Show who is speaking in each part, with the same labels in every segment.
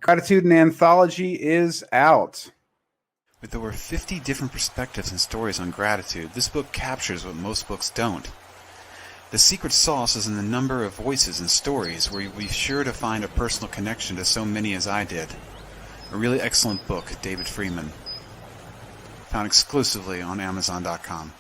Speaker 1: Gratitude and Anthology is out.
Speaker 2: With over 50 different perspectives and stories on gratitude, this book captures what most books don't. The secret sauce is in the number of voices and stories where you'll be sure to find a personal connection to so many as I did. A really excellent book, David Freeman. Found exclusively on Amazon.com.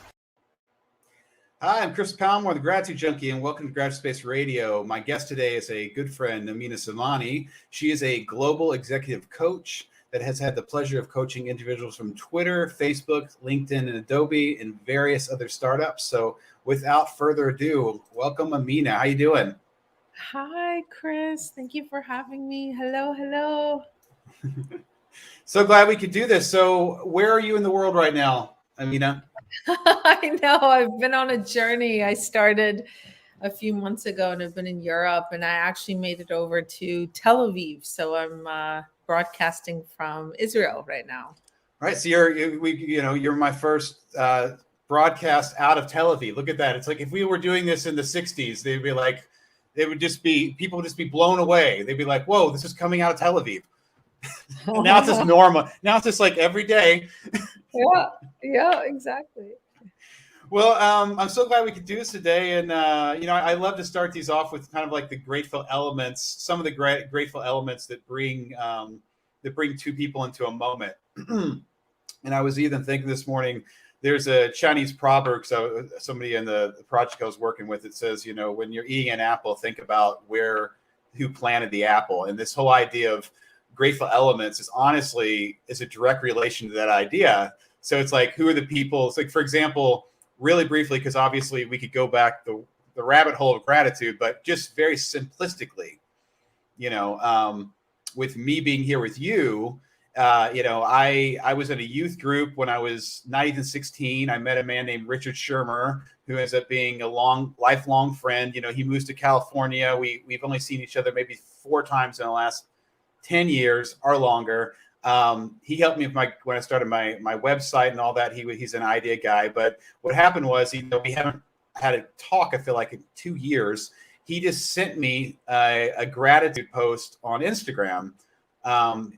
Speaker 1: Hi, I'm Chris Palmore, the Gratitude Junkie, and welcome to Gratitude Space Radio. My guest today is a good friend, Amina Zamani. She is a global executive coach that has had the pleasure of coaching individuals from Twitter, Facebook, LinkedIn, and Adobe, and various other startups. So without further ado, welcome, Amina. How you doing?
Speaker 3: Hi, Chris. Thank you for having me. Hello.
Speaker 1: So glad we could do this. So where are you in the world right now, Amina?
Speaker 3: I know. I've been on a journey. I started a few months ago and I've been in Europe, and I actually made it over to Tel Aviv. So I'm broadcasting from Israel right now.
Speaker 1: Right. So you're my first broadcast out of Tel Aviv. Look at that. It's like if we were doing this in the 60s, people would just be blown away. They'd be like, whoa, this is coming out of Tel Aviv. Now it's just normal. Now it's just like every day.
Speaker 3: Yeah, exactly.
Speaker 1: Well, I'm so glad we could do this today. And, I love to start these off with kind of like the grateful elements, some of the grateful elements that bring two people into a moment. And I was even thinking this morning, there's a Chinese proverb. So somebody in the project I was working with, it says, when you're eating an apple, think about who planted the apple. And this whole idea of grateful elements is a direct relation to that idea. So it's like, who are the people? It's like, for example, really briefly, because obviously we could go back the rabbit hole of gratitude, but just very simplistically, with me being here with you, I was in a youth group when I was not even 16. I met a man named Richard Shermer, who ends up being a lifelong friend. He moves to California. We've only seen each other maybe 4 times in the last 10 years or longer. He helped me with when I started my website and all that. He's an idea guy. But what happened was, we haven't had a talk, I feel like, in 2 years. He just sent me a gratitude post on Instagram.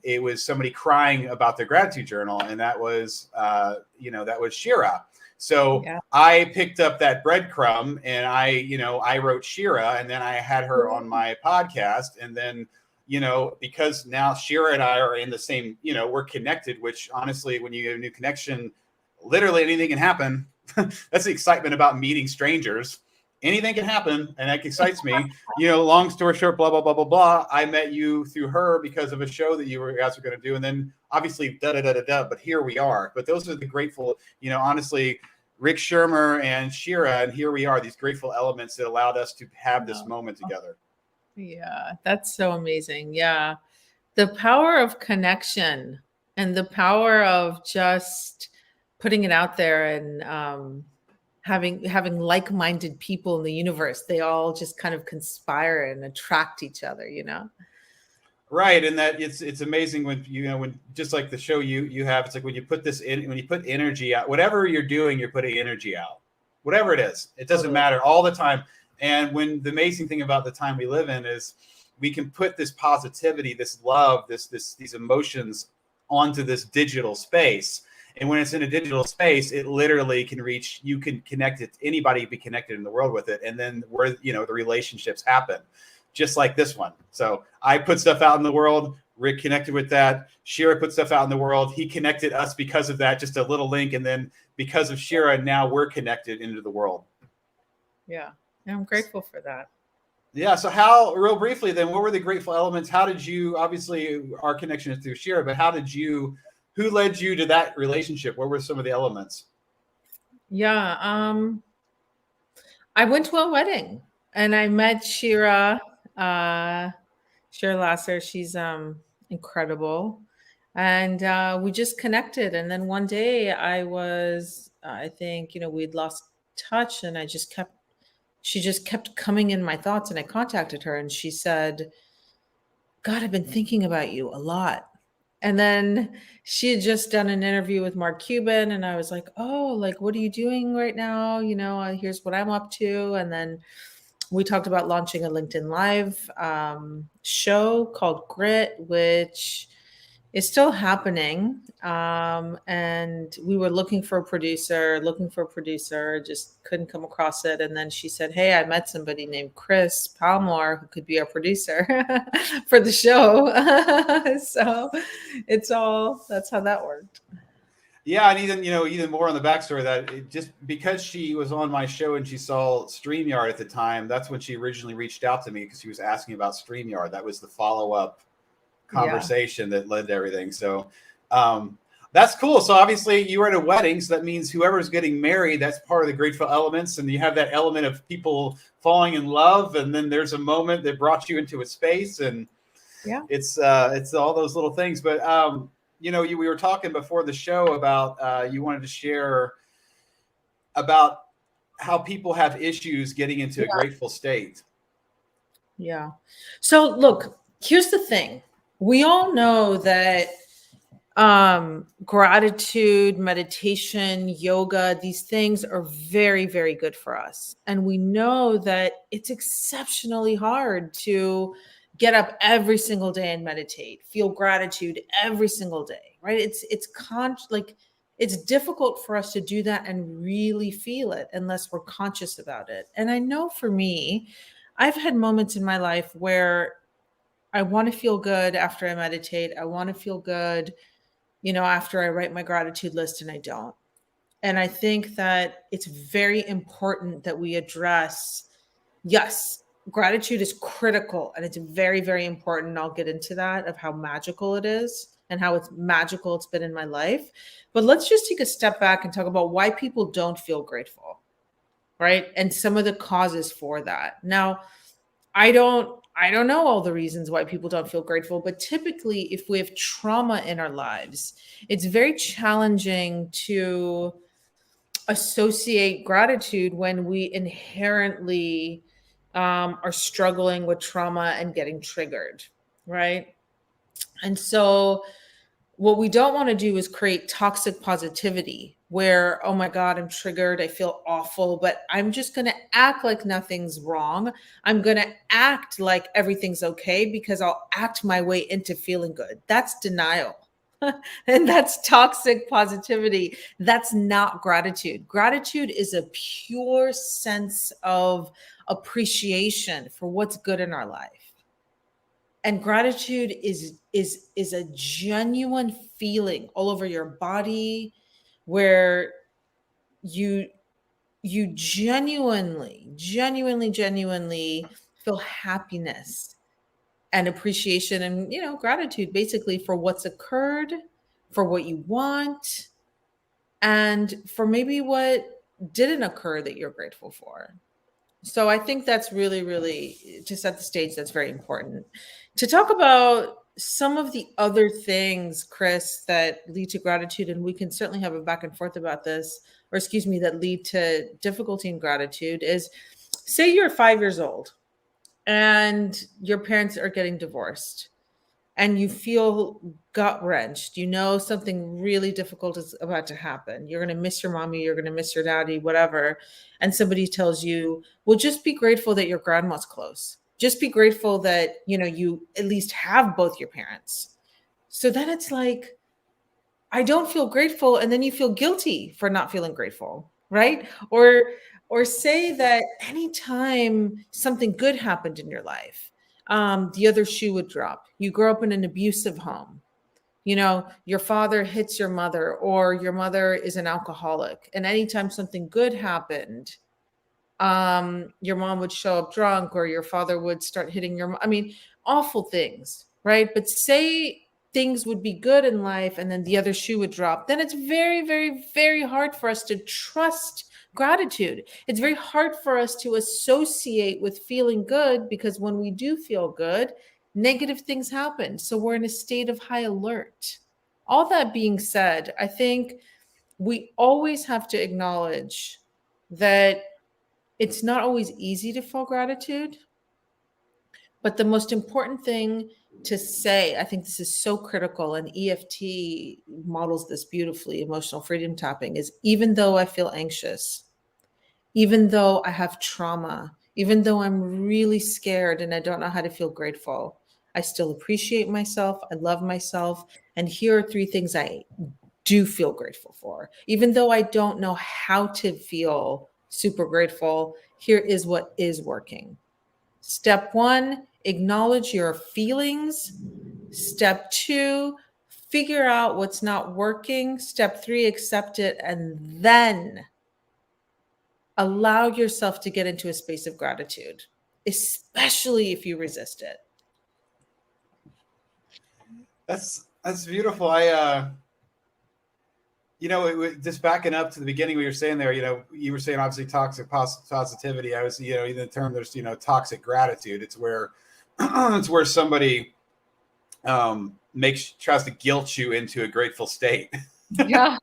Speaker 1: It was somebody crying about their gratitude journal, and that was Shira. So yeah. I picked up that breadcrumb and I wrote Shira, and then I had her on my podcast, and then because now Shira and I are in the same, we're connected, which honestly, when you get a new connection, literally anything can happen. That's the excitement about meeting strangers. Anything can happen, and that excites me. Long story short, blah, blah, blah, blah, blah. I met you through her because of a show that you guys were going to do. And then obviously, but here we are. But those are the grateful, honestly, Rick Shermer and Shira, and here we are, these grateful elements that allowed us to have this moment together.
Speaker 3: Yeah, that's so amazing. Yeah. The power of connection and the power of just putting it out there and having like-minded people in the universe. They all just kind of conspire and attract each other,
Speaker 1: Right. And that it's amazing when, when just like the show you have, it's like when you put energy out, whatever you're doing, you're putting energy out, whatever it is, it doesn't matter all the time. And when the amazing thing about the time we live in is we can put this positivity, this love, these emotions onto this digital space. And when it's in a digital space, it literally can reach, you can connect it, anybody can be connected in the world with it. And then where, the relationships happen, just like this one. So I put stuff out in the world. Rick connected with that. Shira put stuff out in the world. He connected us because of that, just a little link. And then because of Shira, now we're connected into the world.
Speaker 3: Yeah. I'm grateful for that.
Speaker 1: Yeah. So real briefly then, what were the grateful elements? How did you, obviously our connection is through Shira, but who led you to that relationship? What were some of the elements?
Speaker 3: Yeah. I went to a wedding and I met Shira Lasser. She's incredible. And we just connected. And then one day I think, we'd lost touch, and she just kept coming in my thoughts, and I contacted her and she said, God, I've been thinking about you a lot. And then she had just done an interview with Mark Cuban, and I was like, oh, like, what are you doing right now? Here's what I'm up to. And then We talked about launching a LinkedIn Live show called Grit, which is still happening. And we were looking for a producer, just couldn't come across it. And then she said, hey, I met somebody named Chris Palmore who could be our producer for the show. So that's how that worked.
Speaker 1: Yeah, and even more on the backstory that just because she was on my show and she saw StreamYard at the time, that's when she originally reached out to me because she was asking about StreamYard. That was the follow-up conversation that led to everything. So that's cool. So obviously you were at a wedding, so that means whoever's getting married, that's part of the grateful elements, and you have that element of people falling in love, and then there's a moment that brought you into a space, and it's all those little things. But we were talking before the show about you wanted to share about how people have issues getting into a grateful state.
Speaker 3: Yeah. So look, here's the thing. We all know that gratitude, meditation, yoga, these things are very, very good for us. And we know that it's exceptionally hard to get up every single day and meditate, feel gratitude every single day, right? It's difficult for us to do that and really feel it unless we're conscious about it. And I know for me, I've had moments in my life where I want to feel good after I meditate. I want to feel good, after I write my gratitude list, and I don't. And I think that it's very important that we address, yes, gratitude is critical and it's very, very important. I'll get into that, of how magical it is and how magical it's been in my life. But let's just take a step back and talk about why people don't feel grateful, right? And some of the causes for that. Now, I don't know all the reasons why people don't feel grateful, but typically if we have trauma in our lives, it's very challenging to associate gratitude when we inherently are struggling with trauma and getting triggered, right? And so what we don't want to do is create toxic positivity where, oh my God, I'm triggered. I feel awful, but I'm just going to act like nothing's wrong. I'm going to act like everything's okay because I'll act my way into feeling good. That's denial. And that's toxic positivity. That's not gratitude. Gratitude is a pure sense of appreciation for what's good in our life. And gratitude is a genuine feeling all over your body where you genuinely feel happiness and appreciation and gratitude basically for what's occurred, for what you want, and for maybe what didn't occur that you're grateful for. So I think that's really, really, to set the stage, that's very important. To talk about some of the other things, Chris, that lead to gratitude, and we can certainly have a back and forth about this, that lead to difficulty in gratitude, is say you're 5 years old and your parents are getting divorced and you feel gut wrenched, something really difficult is about to happen. You're going to miss your mommy, you're going to miss your daddy, whatever. And somebody tells you, well, just be grateful that your grandma's close. Just be grateful that, you at least have both your parents. So then it's like, I don't feel grateful. And then you feel guilty for not feeling grateful, right? Or say that anytime something good happened in your life, the other shoe would drop. You grow up in an abusive home. Your father hits your mother, or your mother is an alcoholic. And anytime something good happened, your mom would show up drunk, or your father would start hitting your mom. I mean, awful things, right? But say things would be good in life and then the other shoe would drop. Then it's very, very, very hard for us to trust gratitude. It's very hard for us to associate with feeling good, because when we do feel good, negative things happen. So we're in a state of high alert. All that being said, I think we always have to acknowledge that it's not always easy to feel gratitude. But the most important thing to say, I think this is so critical, and EFT models this beautifully, emotional freedom tapping, is even though I feel anxious, even though I have trauma, Even though I'm really scared and I don't know how to feel grateful, I still appreciate myself. I love myself. And here are 3 things I do feel grateful for. Even though I don't know how to feel super grateful, here is what is working. Step 1, acknowledge your feelings. Step 2, figure out what's not working. Step 3, accept it. And then allow yourself to get into a space of gratitude, especially if you resist it.
Speaker 1: That's beautiful. Just backing up to the beginning, we were saying there, you were saying obviously toxic positivity. I was, in the term, there's, toxic gratitude. It's where, it's where somebody tries to guilt you into a grateful state.
Speaker 3: Yeah,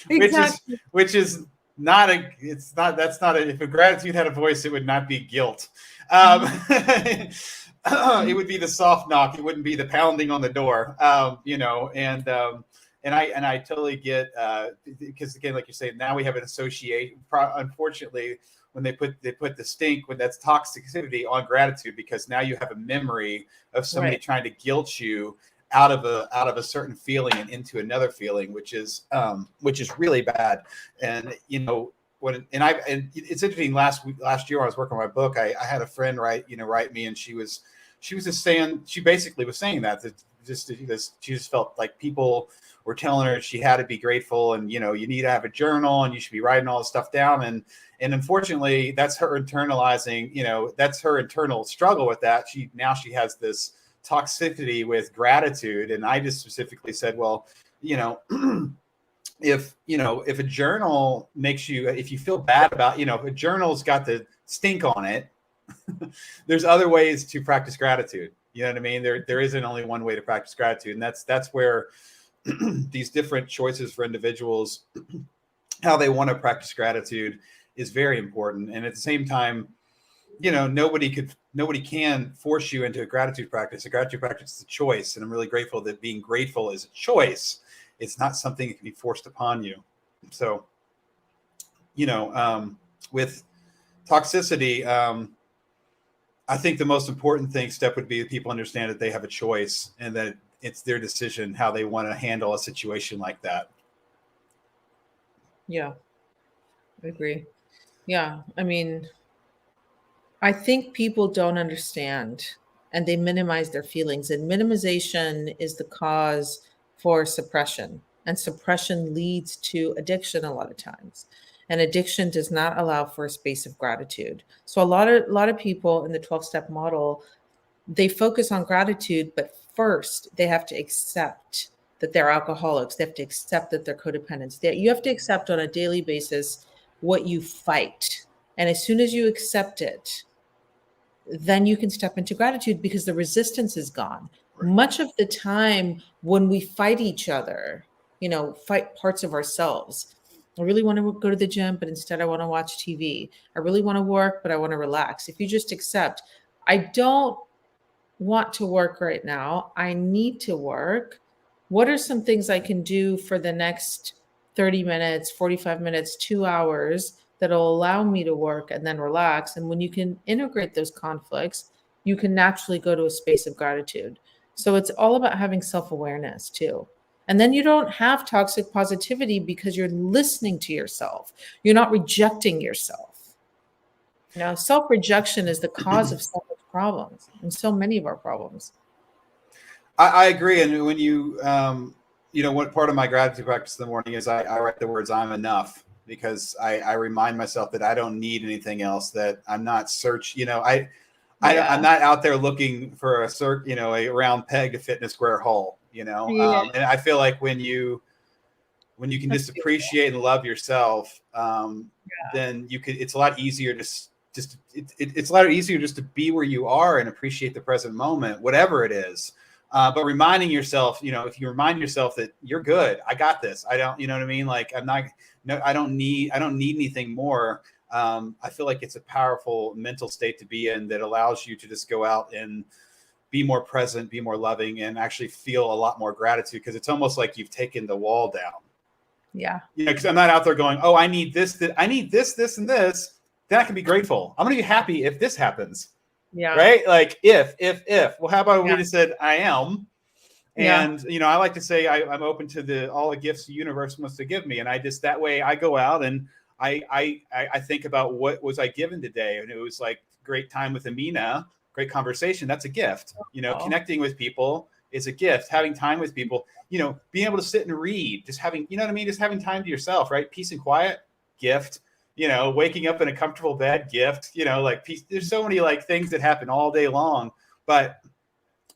Speaker 3: exactly.
Speaker 1: which is not if a gratitude had a voice, it would not be guilt. It would be the soft knock. It wouldn't be the pounding on the door. And I totally get, because again, like you say, now we have an association. Unfortunately, when they put the stink, when that's toxicity on gratitude, because now you have a memory of somebody trying to guilt you out of a certain feeling and into another feeling, which is really bad. And it's interesting. Last year when I was working on my book, I had a friend write me, and she was just saying, she basically was saying that she just felt like people were telling her she had to be grateful, and you need to have a journal and you should be writing all this stuff down, and unfortunately that's her internalizing, that's her internal struggle with that. She has this toxicity with gratitude. And I just specifically said, well, if a journal makes you, if you feel bad about, if a journal's got the stink on it, there's other ways to practice gratitude. You know what I mean? There isn't only one way to practice gratitude. And that's where these different choices for individuals, how they want to practice gratitude, is very important. And at the same time, nobody can force you into a gratitude practice. A gratitude practice is a choice. And I'm really grateful that being grateful is a choice. It's not something that can be forced upon you. So, with toxicity, I think the most important step would be that people understand that they have a choice and that it's their decision how they want to handle a situation like that.
Speaker 3: Yeah, I agree. Yeah, I mean, I think people don't understand and they minimize their feelings, and minimization is the cause for suppression, and suppression leads to addiction a lot of times. And addiction does not allow for a space of gratitude. So a lot of people in the 12-step model, they focus on gratitude, but first they have to accept that they're alcoholics. They have to accept that they're codependents. You have to accept on a daily basis what you fight. And as soon as you accept it, then you can step into gratitude because the resistance is gone. Right. Much of the time when we fight each other, fight parts of ourselves. I really want to go to the gym, but instead I want to watch TV. I really want to work, but I want to relax. If you just accept, I don't want to work right now. I need to work. What are some things I can do for the next 30 minutes, 45 minutes, 2 hours that'll allow me to work and then relax? And when you can integrate those conflicts, you can naturally go to a space of gratitude. So it's all about having self-awareness too. And then you don't have toxic positivity because you're listening to yourself. You're not rejecting yourself. Self-rejection is the cause of so much problems and so many of our problems.
Speaker 1: I agree. And when what part of my gratitude practice in the morning is I write the words "I'm enough," because I remind myself that I don't need anything else, that I'm not I'm not out there looking for a round peg to fit in a square hole, and I feel like when you can just appreciate and love yourself, then it's a lot easier it's a lot easier just to be where you are and appreciate the present moment, whatever it is. But reminding yourself, if you remind yourself that you're good, I got this. I don't, you know what I mean? Like I don't need anything more. I feel like it's a powerful mental state to be in that allows you to just go out and be more present, be more loving, and actually feel a lot more gratitude, because it's almost like you've taken the wall down.
Speaker 3: Yeah.
Speaker 1: Because I'm not out there going, oh, I need this, and this. then I can be grateful. I'm going to be happy if this happens.
Speaker 3: Yeah.
Speaker 1: Right? Like if. Well, how about we
Speaker 3: Yeah.
Speaker 1: just said I am?
Speaker 3: Yeah.
Speaker 1: And I like to say I'm open to all the gifts the universe wants to give me, and I just that way I go out and I think about what was I given today, and it was like great time with Amina, great conversation. That's a gift. Connecting with people is a gift. Having time with people, being able to sit and read, just having, you know what I mean, just having time to yourself, right? Peace and quiet, gift. Waking up in a comfortable bed, gift. Like peace. There's so many like things that happen all day long, but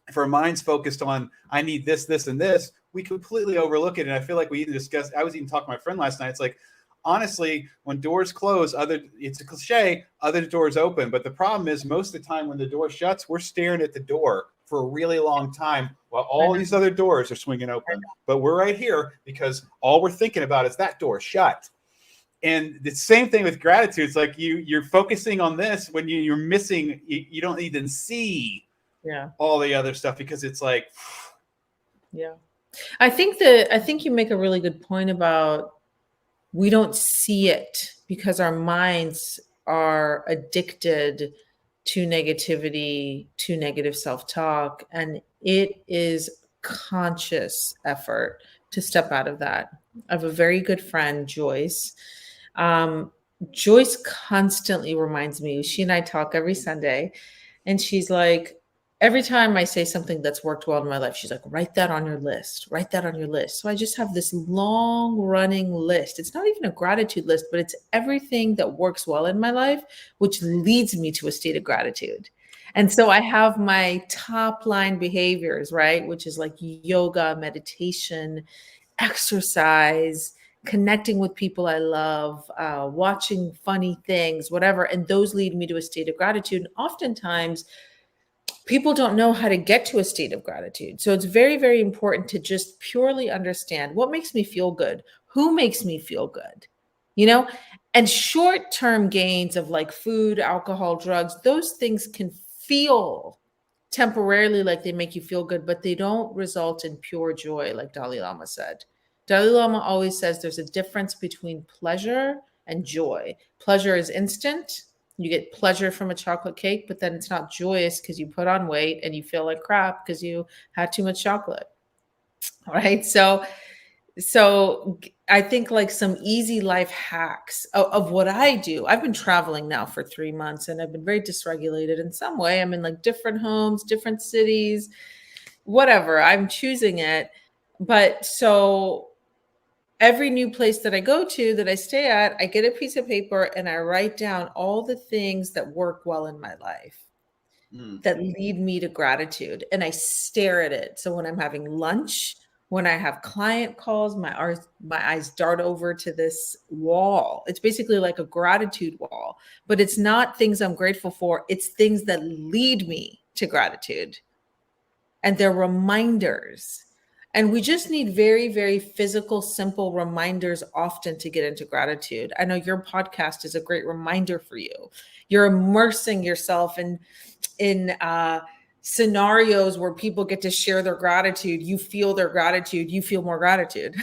Speaker 1: if our mind's focused on I need this, this, and this, we completely overlook it. And I feel like we even discussed, I was even talking to my friend last night. It's like, honestly, when doors close, it's a cliche, other doors open. But the problem is most of the time when the door shuts, we're staring at the door for a really long time while all these other doors are swinging open. But we're right here because all we're thinking about is that door shut. And the same thing with gratitude. It's like you're focusing on this when you're missing, you don't even see all the other stuff because it's like,
Speaker 3: yeah. I think you make a really good point about we don't see it because our minds are addicted to negativity, to negative self-talk, and it is conscious effort to step out of that. I have a very good friend, Joyce. Joyce constantly reminds me, she and I talk every Sunday, and she's like, every time I say something that's worked well in my life, she's like, write that on your list, write that on your list. So I just have this long running list. It's not even a gratitude list, but it's everything that works well in my life, which leads me to a state of gratitude. And so I have my top line behaviors, right? Which is like yoga, meditation, exercise, connecting with people I love, watching funny things, whatever. And those lead me to a state of gratitude. And oftentimes, people don't know how to get to a state of gratitude. So it's very, very important to just purely understand what makes me feel good, who makes me feel good, and short-term gains of like food, alcohol, drugs, those things can feel temporarily like they make you feel good, but they don't result in pure joy, like Dalai Lama said. Dalai Lama always says there's a difference between pleasure and joy. Pleasure is instant. You get pleasure from a chocolate cake, but then it's not joyous because you put on weight and you feel like crap because you had too much chocolate. Right. So I think like some easy life hacks of what I do. I've been traveling now for 3 months and I've been very dysregulated in some way. I'm in like different homes, different cities, whatever. I'm choosing it. But so every new place that I go to, that I stay at, I get a piece of paper and I write down all the things that work well in my life that lead me to gratitude. And I stare at it. So when I'm having lunch, when I have client calls, my eyes dart over to this wall. It's basically like a gratitude wall, but it's not things I'm grateful for. It's things that lead me to gratitude. And they're reminders. And we just need very, very physical, simple reminders often to get into gratitude. I know your podcast is a great reminder for you. You're immersing yourself in scenarios where people get to share their gratitude. You feel their gratitude. You feel more gratitude,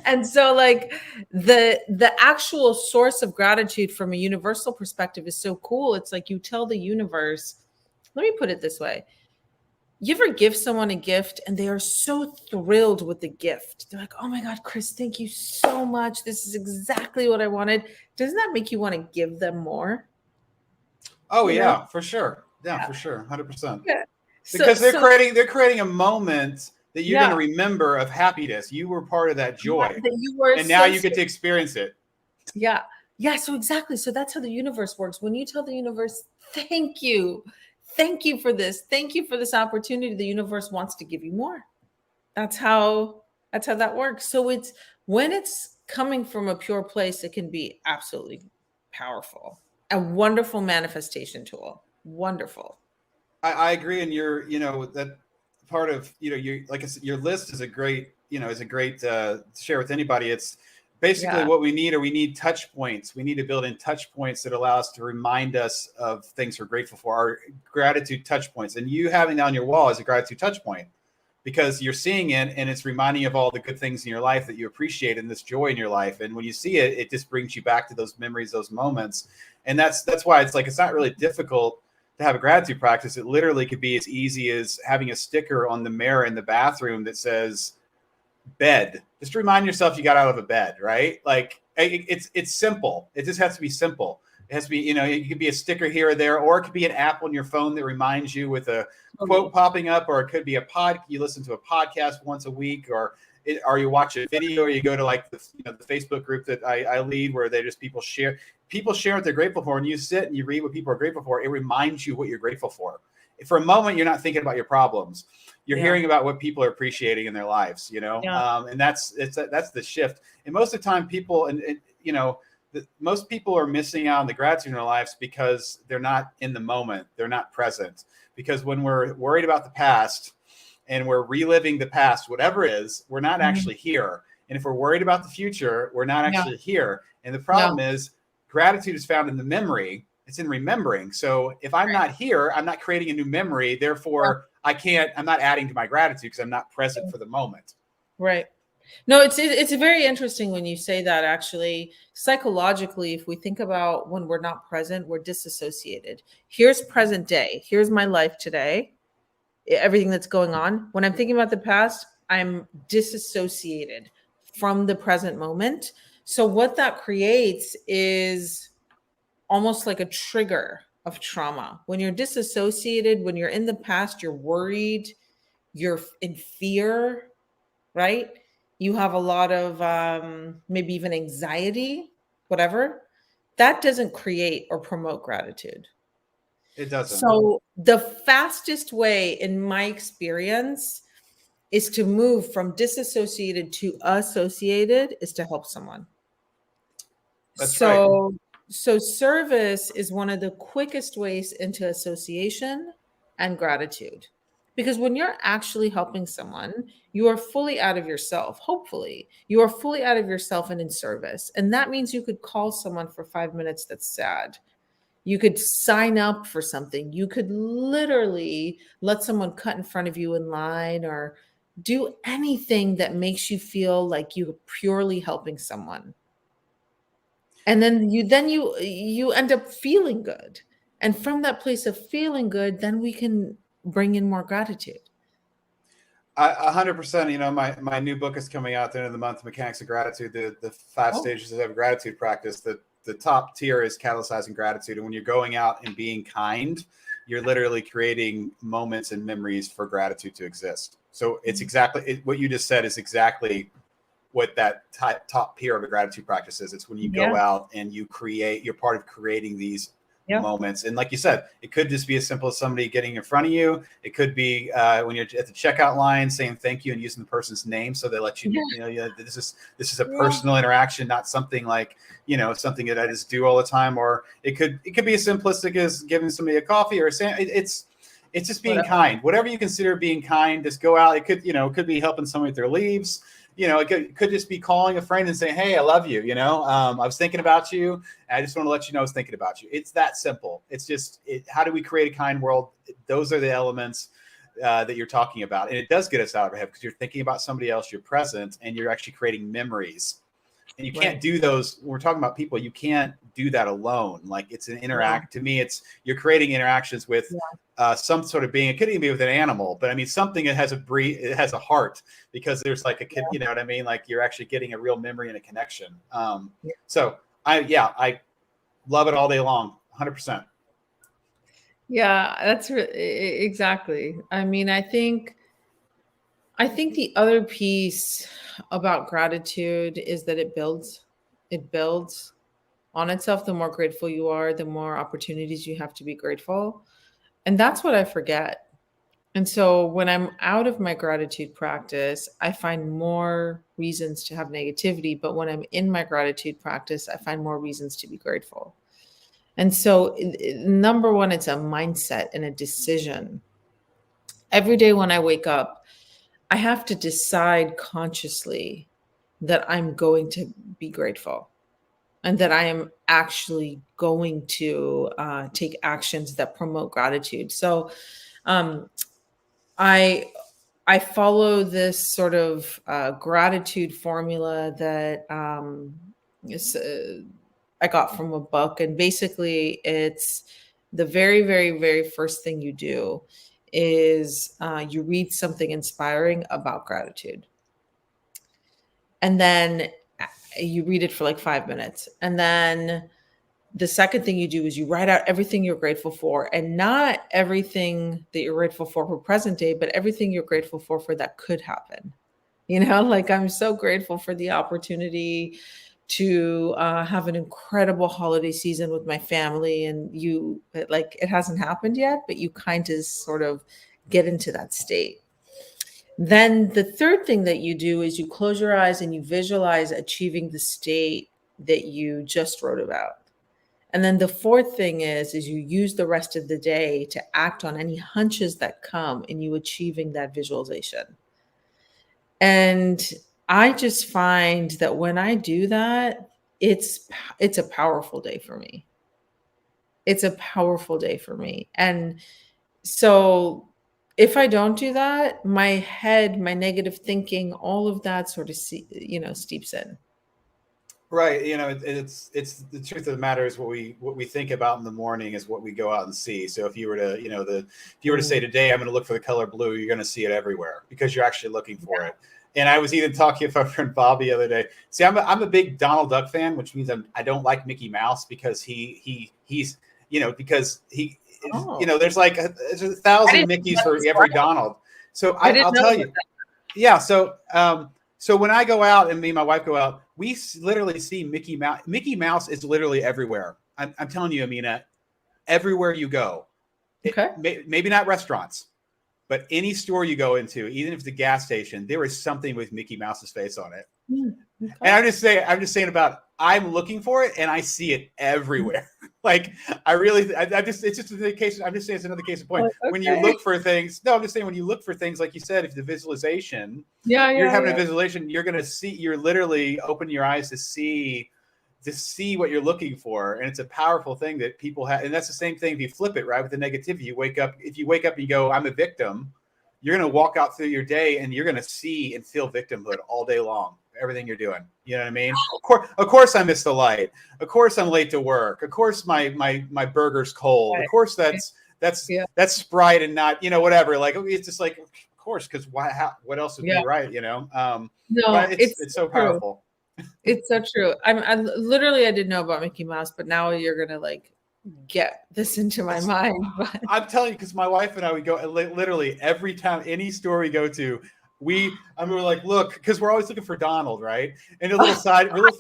Speaker 3: And so like the actual source of gratitude from a universal perspective is so cool. It's like you tell the universe, let me put it this way. You ever give someone a gift and they are so thrilled with the gift? They're like, oh my God, Chris, thank you so much. This is exactly what I wanted. Doesn't that make you want to give them more?
Speaker 1: Oh, yeah, for sure. Yeah, for sure. 100%.
Speaker 3: Yeah.
Speaker 1: Because they're creating a moment that you're going to remember of happiness. You were part of that joy. And now you get to experience it.
Speaker 3: Yeah. Yeah. So exactly. So that's how the universe works. When you tell the universe, thank you. Thank you for this. Thank you for this opportunity. The universe wants to give you more. That's how that works. So it's when it's coming from a pure place, it can be absolutely powerful. A wonderful manifestation tool. Wonderful.
Speaker 1: I agree. And that part of, like I said, your list is a great, to share with anybody. It's basically what we need touch points. We need to build in touch points that allow us to remind us of things we're grateful for, our gratitude touch points. And you having that on your wall is a gratitude touch point because you're seeing it and it's reminding you of all the good things in your life that you appreciate and this joy in your life. And when you see it, it just brings you back to those memories, those moments. And that's why it's like, it's not really difficult to have a gratitude practice. It literally could be as easy as having a sticker on the mirror in the bathroom that says bed. Just remind yourself you got out of a bed, right? Like it's simple. It just has to be simple. It has to be, it could be a sticker here or there, or it could be an app on your phone that reminds you with a quote popping up, or it could be you listen to a podcast once a week, or you watch a video, or you go to like the Facebook group that I lead, where they just people share what they're grateful for, and you sit and you read what people are grateful for. It reminds you what you're grateful for. For a moment, you're not thinking about your problems. You're hearing about what people are appreciating in their lives, and that's the shift. And most of the time, people most people are missing out on the gratitude in their lives because they're not in the moment. They're not present. Because when we're worried about the past and we're reliving the past, whatever it is, we're not actually here. And if we're worried about the future, we're not actually here. And the problem is gratitude is found in the memory. It's in remembering. So if I'm not here, I'm not creating a new memory. Therefore, I'm not adding to my gratitude because I'm not present for the moment.
Speaker 3: Right. No, it's very interesting when you say that. Actually, psychologically, if we think about when we're not present, we're disassociated. Here's present day. Here's my life today. Everything that's going on. When I'm thinking about the past, I'm disassociated from the present moment. So what that creates is almost like a trigger of trauma. When you're disassociated, when you're in the past, you're worried, you're in fear, right? You have a lot of maybe even anxiety, whatever. That doesn't create or promote gratitude.
Speaker 1: It doesn't.
Speaker 3: So the fastest way, in my experience, is to move from disassociated to associated is to help someone.
Speaker 1: That's right.
Speaker 3: So service is one of the quickest ways into association and gratitude. Because when you're actually helping someone, you are fully out of yourself. Hopefully, you are fully out of yourself and in service. And that means you could call someone for 5 minutes that's sad. You could sign up for something. You could literally let someone cut in front of you in line, or do anything that makes you feel like you're purely helping someone. And then you end up feeling good. And from that place of feeling good, then we can bring in more gratitude.
Speaker 1: 100%. My new book is coming out at the end of the month, Mechanics of Gratitude, the 5 stages of gratitude practice. The top tier is catalyzing gratitude. And when you're going out and being kind, you're literally creating moments and memories for gratitude to exist. So it's exactly what you just said is exactly what that top tier of a gratitude practice is. It's when you go out and you're part of creating these moments. And like you said, it could just be as simple as somebody getting in front of you. It could be when you're at the checkout line saying thank you and using the person's name so they let you know this is a personal interaction, not something like something that I just do all the time. Or it could be as simplistic as giving somebody a coffee or it's just being kind. Whatever you consider being kind, just go out. It could be helping somebody with their leaves. It could just be calling a friend and saying, hey, I love you. I was thinking about you. I just want to let you know I was thinking about you. It's that simple. It's just, how do we create a kind world? Those are the elements that you're talking about. And it does get us out of our head because you're thinking about somebody else, you're present, and you're actually creating memories. And you can't do those. When we're talking about people, you can't do that alone. Like it's an to me, you're creating interactions with some sort of being. It could even be with an animal, but I mean, something that has it has a heart, because there's like a kid, you know what I mean? Like you're actually getting a real memory and a connection. So I love it all day long. 100%.
Speaker 3: Yeah, that's exactly. I mean, I think the other piece about gratitude is that it builds on itself. The more grateful you are, the more opportunities you have to be grateful. And that's what I forget. And so when I'm out of my gratitude practice, I find more reasons to have negativity. But when I'm in my gratitude practice, I find more reasons to be grateful. And so number one, it's a mindset and a decision. Every day when I wake up, I have to decide consciously that I'm going to be grateful and that I am actually going to take actions that promote gratitude. So I I follow this sort of gratitude formula that I got from a book. And basically, it's the very, very, very first thing you do is you read something inspiring about gratitude. And then you read it for like 5 minutes. And then the second thing you do is you write out everything you're grateful for, and not everything that you're grateful for present day, but everything you're grateful for that could happen. Like I'm so grateful for the opportunity to have an incredible holiday season with my family. And it hasn't happened yet, but you kind of sort of get into that state. Then the third thing that you do is you close your eyes and you visualize achieving the state that you just wrote about. And then the fourth thing is you use the rest of the day to act on any hunches that come in you achieving that visualization. And I just find that when I do that, it's a powerful day for me. It's a powerful day for me. And so if I don't do that, my head, my negative thinking, all of that sort of steeps in.
Speaker 1: Right. It's the truth of the matter is what we think about in the morning is what we go out and see. So if you were to, if you were to say today, I'm going to look for the color blue, you're going to see it everywhere because you're actually looking for it. And I was even talking with my friend Bobby the other day. See, I'm a big Donald Duck fan, which means I don't like Mickey Mouse because he's, because he, there's like there's 1,000 Mickeys for every Donald. So I'll tell you. Yeah. So when I go out and me and my wife go out, we literally see Mickey Mouse. Mickey Mouse is literally everywhere. I'm telling you, Amina, everywhere you go.
Speaker 3: Okay.
Speaker 1: Maybe not restaurants, but any store you go into, even if it's a gas station, there is something with Mickey Mouse's face on it. Okay. And I'm just saying I'm looking for it and I see it everywhere. Like it's just an indication. I'm just saying it's another case in point. Okay. When you look for things, I'm just saying when you look for things, like you said, if the visualization, you're having a visualization, you're going to see, you're literally opening your eyes to see what you're looking for. And it's a powerful thing that people have. And that's the same thing if you flip it, right? With the negativity, if you wake up and you go, I'm a victim, you're going to walk out through your day and you're going to see and feel victimhood all day long. Everything you're doing. You know what I mean? Of course I missed the light. Of course I'm late to work. Of course my burger's cold. Right. Of course that's Sprite and not, whatever. Like it's just like, of course, because what else would be right, No, it's so powerful.
Speaker 3: It's so true. I didn't know about Mickey Mouse, but now you're gonna like get this into my mind. But
Speaker 1: I'm telling you, because my wife and I would go literally every time any store we go to. We're like, look, because we're always looking for Donald, right? And a fun little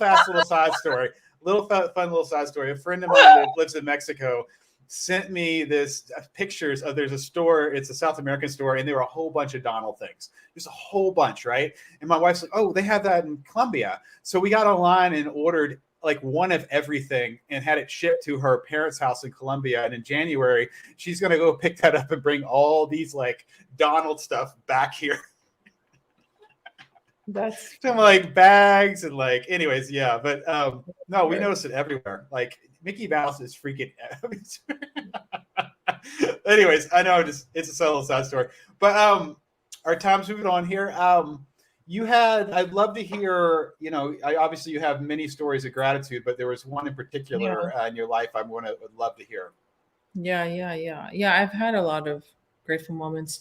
Speaker 1: side story. A friend of mine that lives in Mexico sent me this pictures of, there's a store, it's a South American store, and there were a whole bunch of Donald things. Just a whole bunch, right? And my wife's like, oh, they have that in Colombia. So we got online and ordered like one of everything and had it shipped to her parents' house in Colombia. And in January, she's going to go pick that up and bring all these like Donald stuff back here.
Speaker 3: That's
Speaker 1: some like bags and like, anyways, yeah. But no, we notice it everywhere. Like Mickey Mouse is freaking. Anyways, I know it's a subtle side story, but our time's moving on here. I'd love to hear. Obviously you have many stories of gratitude, but there was one in particular in your life would love to hear.
Speaker 3: Yeah. I've had a lot of grateful moments.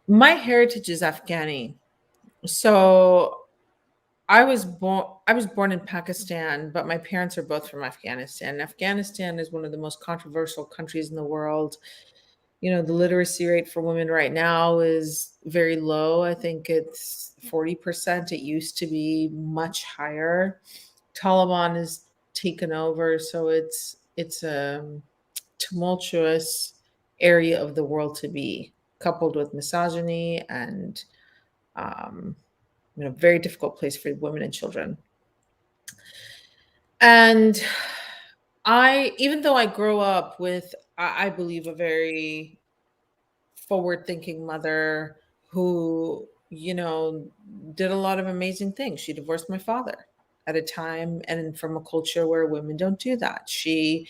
Speaker 3: My heritage is Afghani. So I was born in Pakistan, but my parents are both from Afghanistan. Afghanistan is one of the most controversial countries in the world. The literacy rate for women right now is very low. I think it's 40%. It used to be much higher. Taliban has taken over, so it's a tumultuous area of the world to be, coupled with misogyny and very difficult place for women and children. And even though I grew up with, I believe, a very forward-thinking mother who, did a lot of amazing things. She divorced my father at a time and from a culture where women don't do that. She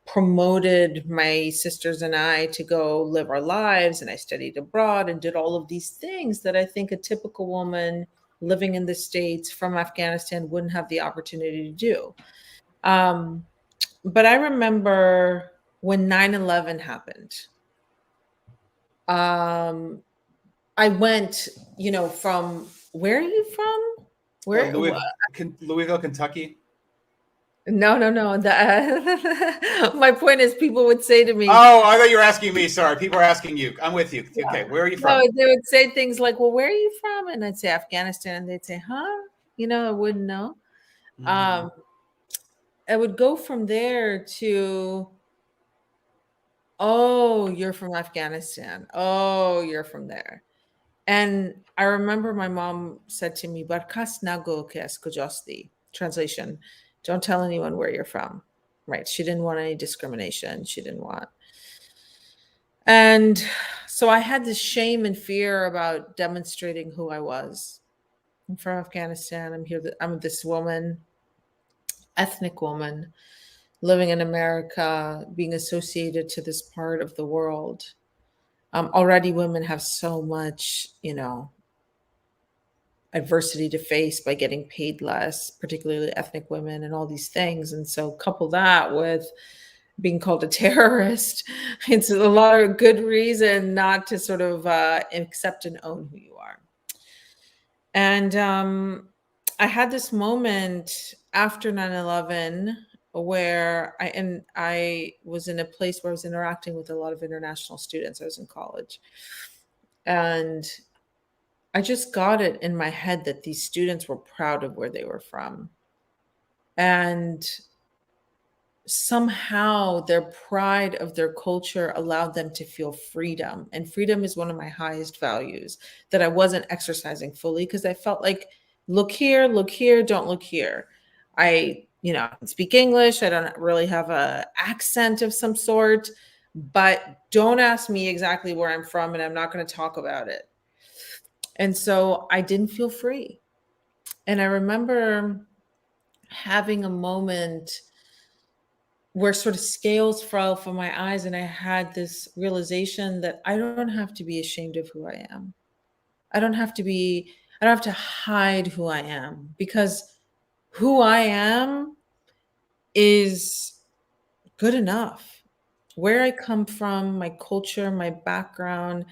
Speaker 3: promoted my sisters and I to go live our lives, and I studied abroad and did all of these things that I think a typical woman living in the States from Afghanistan wouldn't have the opportunity to do. Um, but I remember when 9/11 happened. Um, I went, from where are you from? Where?
Speaker 1: Louisville, Kentucky.
Speaker 3: No, no, no. My point is, people would say to me,
Speaker 1: Oh, I thought you were asking me. Sorry, people are asking you. I'm with you.
Speaker 3: yeah.
Speaker 1: Okay, where are you
Speaker 3: No,
Speaker 1: from?
Speaker 3: they would say things like, "Well, where are you from?" And I'd say Afghanistan, and they'd say, "Huh?" I wouldn't know.
Speaker 1: Mm.
Speaker 3: Um, I would go from there to, "Oh, you're from Afghanistan. Oh, you're from there." And I remember my mom said to me, "Barkas nago ke as kojasti." Translation: Don't tell anyone where you're from. Right? She didn't want any discrimination. She didn't want. And so I had this shame and fear about demonstrating who I was. I'm from Afghanistan. I'm here. I'm this woman, ethnic woman, living in America, being associated to this part of the world. Already, women have so much, adversity to face by getting paid less, particularly ethnic women, and all these things. And so, couple that with being called a terrorist, it's a lot of good reason not to sort of accept and own who you are. And I had this moment after 9/11 where I was in a place where I was interacting with a lot of international students. I was in college. And I just got it in my head that these students were proud of where they were from. And somehow their pride of their culture allowed them to feel freedom. And freedom is one of my highest values that I wasn't exercising fully because I felt like, look here, don't look here. I can speak English. I don't really have a accent of some sort, but don't ask me exactly where I'm from, and I'm not going to talk about it. And so I didn't feel free. And I remember having a moment where sort of scales fell from my eyes, and I had this realization that I don't have to be ashamed of who I am. I don't have to be, I don't have to hide who I am, because who I am is good enough. Where I come from, my culture, my background,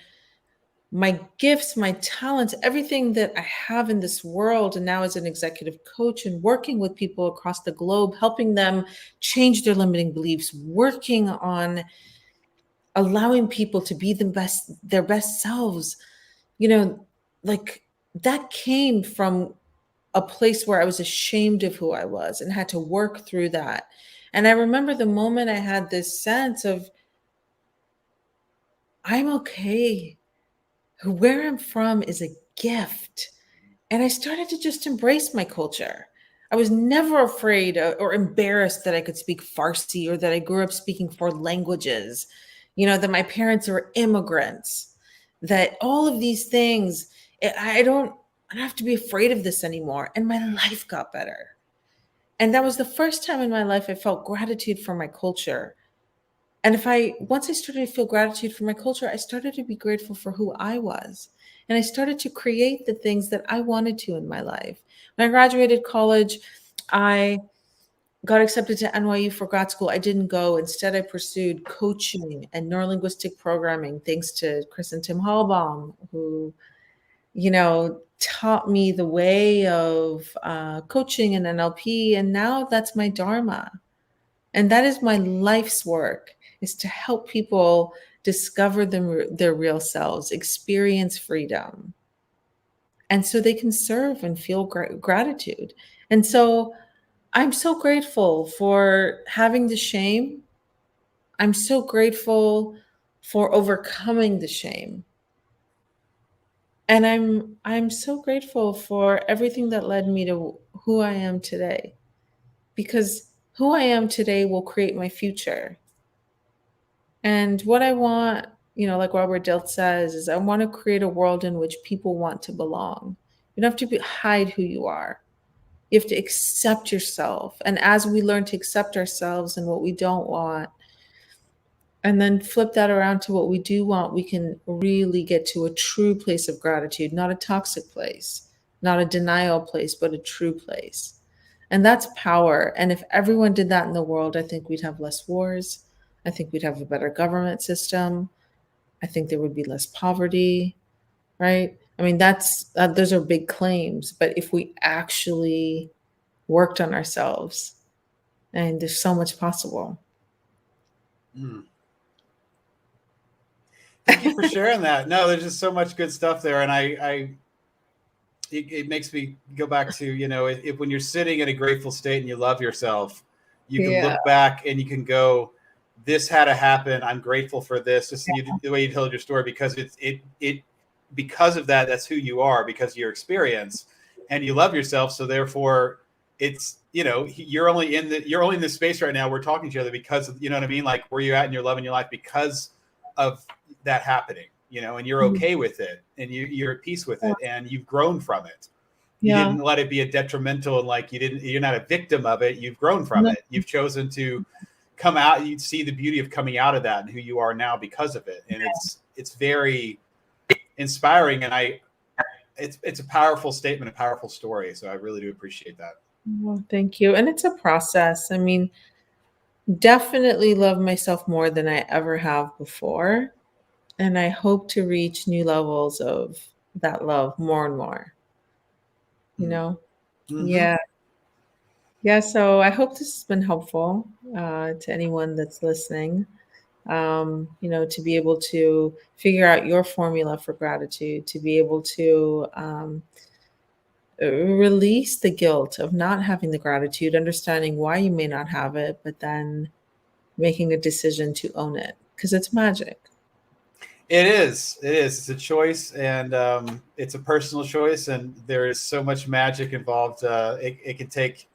Speaker 3: my gifts, my talents, everything that I have in this world, and now as an executive coach and working with people across the globe, helping them change their limiting beliefs, working on allowing people to be their best selves, you know, like that came from a place where I was ashamed of who I was and had to work through that. And I remember the moment I had this sense of, I'm okay. Where I'm from is a gift. And I started to just embrace my culture. I was never afraid or embarrassed that I could speak Farsi or that I grew up speaking four languages, that my parents are immigrants, that all of these things, I don't have to be afraid of this anymore. And my life got better. And that was the first time in my life I felt gratitude for my culture. And once I started to feel gratitude for my culture, I started to be grateful for who I was. And I started to create the things that I wanted to in my life. When I graduated college, I got accepted to NYU for grad school. I didn't go. Instead, I pursued coaching and neurolinguistic programming, thanks to Chris and Tim Hallbaum, who, taught me the way of coaching and NLP. And now that's my dharma. And that is my life's work, is to help people discover their real selves, experience freedom, and so they can serve and feel gratitude. And so I'm so grateful for having the shame. I'm so grateful for overcoming the shame. And I'm so grateful for everything that led me to who I am today, because who I am today will create my future. And what I want, like Robert Dilts says, is I want to create a world in which people want to belong. You don't have to hide who you are. You have to accept yourself. And as we learn to accept ourselves and what we don't want, and then flip that around to what we do want, we can really get to a true place of gratitude, not a toxic place, not a denial place, but a true place. And that's power. And if everyone did that in the world, I think we'd have less wars. I think we'd have a better government system. I think there would be less poverty, right? I mean, those are big claims, but if we actually worked on ourselves, and there's so much possible.
Speaker 1: Mm. Thank you for sharing that. No, there's just so much good stuff there, and it makes me go back to, if when you're sitting in a grateful state and you love yourself, you can look back and you can go, this had to happen. I'm grateful for this. Just the way you told your story, because it because of that, that's who you are, because of your experience, and you love yourself. So therefore, it's, you're only in this space right now. We're talking to each other because of, you know what I mean? Like, where you're at in your love in your life because of that happening, and you're okay with it, and you're at peace with it, and you've grown from it. You didn't let it be a detrimental, and like you're not a victim of it. You've grown from it. You've chosen to come out. You see the beauty of coming out of that and who you are now because of it. And it's very inspiring. And it's a powerful statement, a powerful story. So I really do appreciate that.
Speaker 3: Well, thank you. And it's a process. I mean, definitely love myself more than I ever have before. And I hope to reach new levels of that love more and more.
Speaker 1: Mm-hmm.
Speaker 3: Yeah. Yeah. So I hope this has been helpful to anyone that's listening. To be able to figure out your formula for gratitude, to be able to release the guilt of not having the gratitude, understanding why you may not have it, but then making a decision to own it, because it's magic.
Speaker 1: It is. It's a choice, and it's a personal choice, and there is so much magic involved. It can take.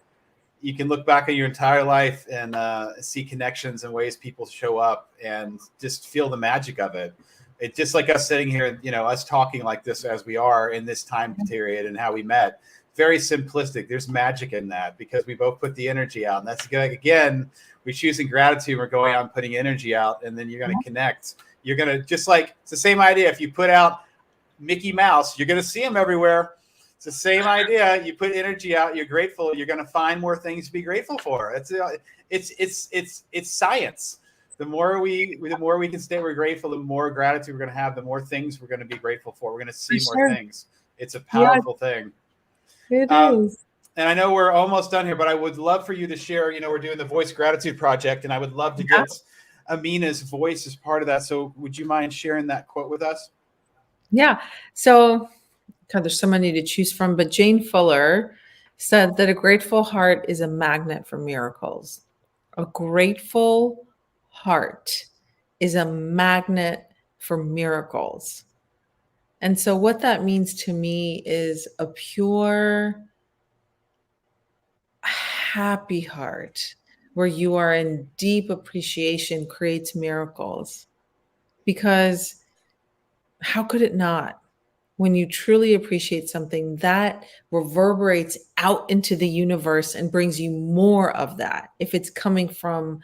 Speaker 1: You can look back at your entire life and see connections and ways people show up, and just feel the magic of it. It's just like us sitting here, us talking like this as we are in this time period and how we met. Very simplistic. There's magic in that because we both put the energy out, and that's good. Again, we're choosing gratitude. We're going out and putting energy out, and then you're going to connect. You're going to, just like, it's the same idea. If you put out Mickey Mouse, you're going to see him everywhere. It's the same idea. You put energy out, you're grateful, you're going to find more things to be grateful for. It's science. The more we can stay we're grateful, the more gratitude we're going to have, the more things we're going to be grateful for. We're going to see more things. It's a powerful thing.
Speaker 3: It is.
Speaker 1: And I know we're almost done here, but I would love for you to share, we're doing the Voice Gratitude Project, and I would love to get Amina's voice as part of that. So would you mind sharing that quote with us?
Speaker 3: Yeah. So, God, there's so many to choose from, but Jane Fuller said that a grateful heart is a magnet for miracles. A grateful heart is a magnet for miracles. And so what that means to me is a pure, happy heart where you are in deep appreciation creates miracles. Because how could it not? When you truly appreciate something, that reverberates out into the universe and brings you more of that if it's coming from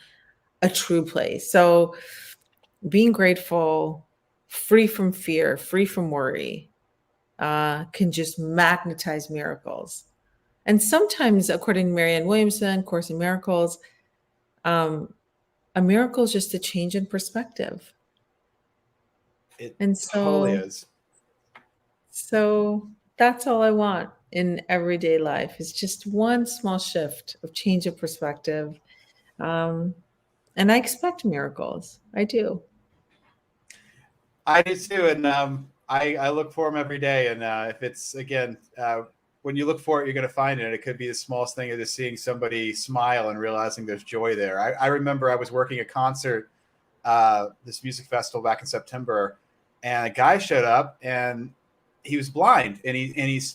Speaker 3: a true place. So being grateful, free from fear, free from worry, can just magnetize miracles. And sometimes, according to Marianne Williamson, Course in Miracles, a miracle is just a change in perspective.
Speaker 1: It totally is.
Speaker 3: So that's all I want in everyday life, is just one small shift of change of perspective. And I expect miracles. I do.
Speaker 1: I do too. And I look for them every day. And if it's, again, when you look for it, you're going to find it. It could be the smallest thing of just seeing somebody smile and realizing there's joy there. I remember I was working a concert, this music festival back in September, and a guy showed up and he was blind, and he's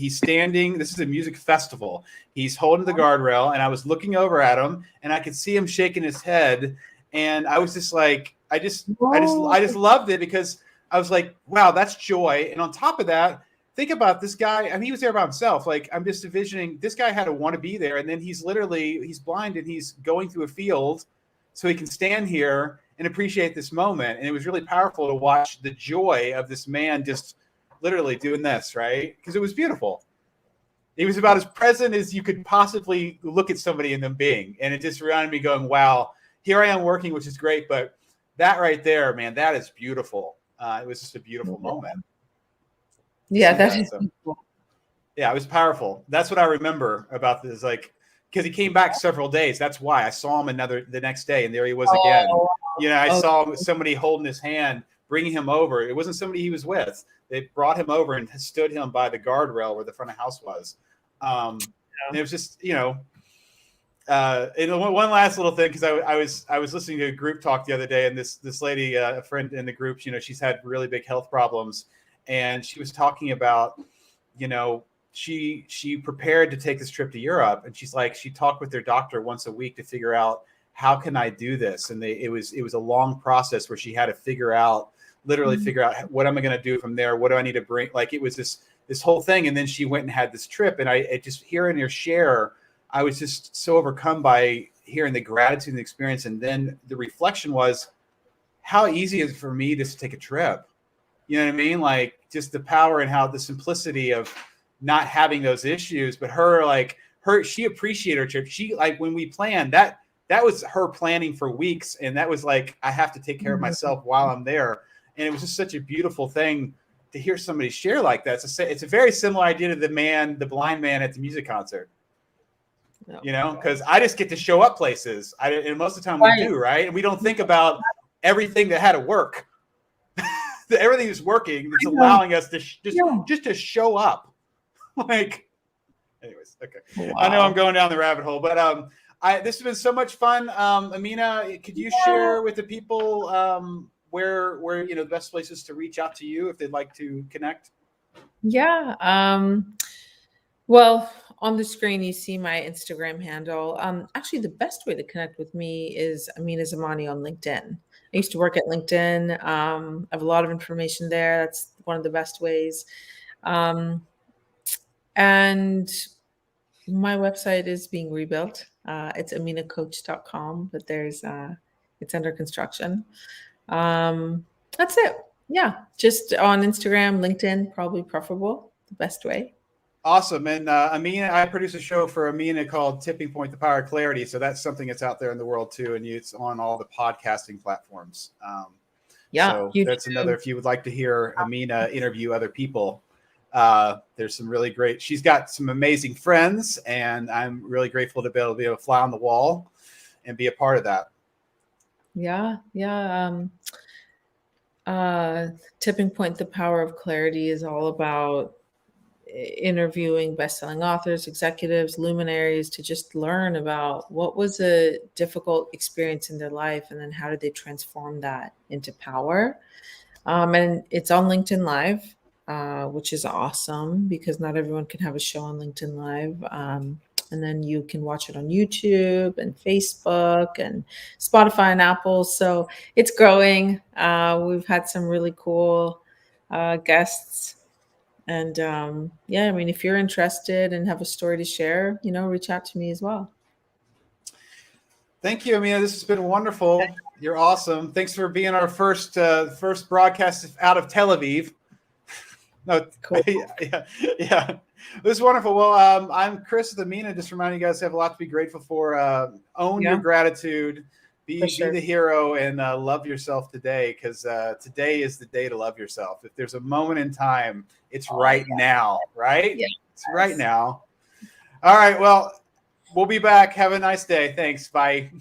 Speaker 1: standing. This is a music festival. He's holding the guardrail, and I was looking over at him, and I could see him shaking his head, and I was just like, I just loved it, because I was like, wow, that's joy. And on top of that, think about this guy. I mean, he was there by himself. Like, I'm just envisioning this guy had to want to be there, and then he's blind, and he's going through a field so he can stand here and appreciate this moment. And it was really powerful to watch the joy of this man just literally doing this, right? Because it was beautiful. He was about as present as you could possibly look at somebody in them being. And it just reminded me going, wow, here I am working, which is great. But that right there, man, that is beautiful. It was just a beautiful moment.
Speaker 3: Yeah, that is beautiful.
Speaker 1: Yeah, it was powerful. That's what I remember about this. Like, because he came back several days. That's why I saw him the next day, and there he was again. You know, I saw somebody holding his hand, bringing him over. It wasn't somebody he was with. They brought him over and stood him by the guardrail where the front of house was. And it was just, you know, and one last little thing, because I was listening to a group talk the other day, and this lady, a friend in the group, you know, she's had really big health problems, and she was talking about, you know, she prepared to take this trip to Europe, and she's like, she talked with their doctor once a week to figure out, how can I do this? And it was a long process where she had to figure out what am I going to do from there? What do I need to bring? Like, it was this whole thing. And then she went and had this trip, and I just hearing her share, I was just so overcome by hearing the gratitude and the experience. And then the reflection was, how easy is it for me just to take a trip? You know what I mean? Like, just the power and how the simplicity of not having those issues. But she appreciated her trip. She, like, when we planned that was her planning for weeks. And that was like, I have to take care of myself while I'm there. And it was just such a beautiful thing to hear somebody share like that. It's a very similar idea to the blind man at the music concert. No, you know, because I just get to show up places. And most of the time we do, right? And we don't think about everything that had to work. Everything is working. It's allowing us to just to show up. Like, anyways, okay. Wow. I know I'm going down the rabbit hole, but this has been so much fun. Amina, could you share with the people where you know the best places to reach out to you if they'd like to connect?
Speaker 3: Yeah. Well, on the screen you see my Instagram handle. Actually, the best way to connect with me is Amina Zamani on LinkedIn. I used to work at LinkedIn. I have a lot of information there. That's one of the best ways. And my website is being rebuilt. It's aminacoach.com, but it's under construction. That's it. Yeah. Just on Instagram, LinkedIn, probably preferable, the best way.
Speaker 1: Awesome. And Amina, I produce a show for Amina called Tipping Point, the Power of Clarity. So that's something that's out there in the world too. And it's on all the podcasting platforms. So that's another, if you would like to hear Amina interview other people, there's some really great, she's got some amazing friends, and I'm really grateful to be able to fly on the wall and be a part of that.
Speaker 3: Yeah. Tipping Point, the Power of Clarity is all about interviewing best-selling authors, executives, luminaries to just learn about what was a difficult experience in their life, and then how did they transform that into power. And it's on LinkedIn Live, which is awesome because not everyone can have a show on LinkedIn Live. And then you can watch it on YouTube and Facebook and Spotify and Apple. So it's growing. We've had some really cool guests. And I mean, if you're interested and have a story to share, you know, reach out to me as well.
Speaker 1: Thank you, Amina. This has been wonderful. You're awesome. Thanks for being our first broadcast out of Tel Aviv. No, cool. Yeah. It was wonderful. Well, I'm Chris with Amina. Just reminding you guys to have a lot to be grateful for. Own your gratitude. Be the hero, and love yourself today, because today is the day to love yourself. If there's a moment in time, it's right now, right? Yeah. It's right now. All right. Well, we'll be back. Have a nice day. Thanks. Bye.